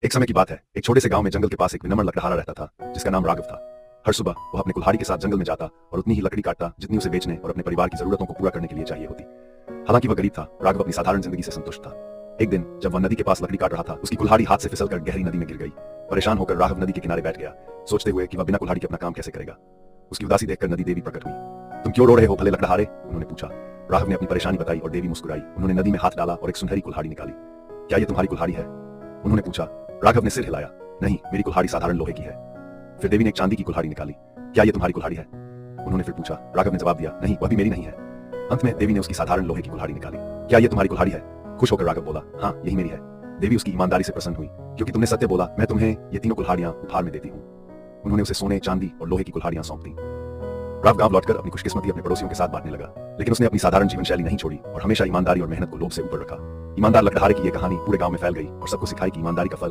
एक समय की बात है, एक छोटे से गांव में जंगल के पास एक विनम्र लकड़हारा रहता था जिसका नाम राघव था। हर सुबह वह अपने कुल्हाड़ी के साथ जंगल में जाता और उतनी ही लकड़ी काटता जितनी उसे बेचने और अपने परिवार की जरूरतों को पूरा करने के लिए चाहिए होती। हालांकि वह गरीब था, राघव अपनी साधारण जिंदगी से संतुष्ट था। एक दिन जब वह नदी के पास लकड़ी काट रहा था, उसकी कुल्हाड़ी हाथ से फिसलकर गहरी नदी में गिर गई। परेशान होकर राघव नदी के किनारे बैठ गया, सोचते हुए कि वह बिना कुल्हाड़ी के अपना काम कैसे करेगा। उसकी उदासी देखकर नदी देवी प्रकट हुई। तुम क्यों रो रहे हो भले लकड़हारे? उन्होंने पूछा। राघव ने अपनी परेशानी बताई और देवी मुस्कुराई। उन्होंने नदी में हाथ डाला और एक सुनहरी कुल्हाड़ी निकाली। क्या ये तुम्हारी कुल्हाड़ी है? उन्होंने पूछा। राघव ने सिर हिलाया। नहीं, मेरी कुल्हाड़ी साधारण लोहे की है। फिर देवी ने एक चांदी की कुल्हाड़ी निकाली। क्या ये तुम्हारी कुल्हाड़ी है? उन्होंने फिर पूछा। राघव ने जवाब दिया, नहीं, वह भी मेरी नहीं है। अंत में देवी ने उसकी साधारण लोहे की कुल्हाड़ी निकाली। क्या ये तुम्हारी कुल्हाड़ी है? खुश होकर राघव बोला, हाँ, यही मेरी है। देवी उसकी ईमानदारी से प्रसन्न हुई। क्योंकि तुमने सत्य बोला, मैं तुम्हें ये तीनों कुल्हाड़ियां उपहार में देती हूँ। उन्होंने उसे सोने, चांदी और लोहे की कुल्हाड़ियां सौंप दी। राघव गांव लौटकर अपनी खुशकिस्मती अपने पड़ोसियों के साथ बांटने लगा, लेकिन उसने अपनी साधारण जीवन शैली नहीं छोड़ी और हमेशा ईमानदारी और मेहनत को लोभ से ऊपर रखा। ईमानदार लकड़हारे की यह कहानी पूरे गांव में फैल गई और सबको सिखाई कि ईमानदारी का फल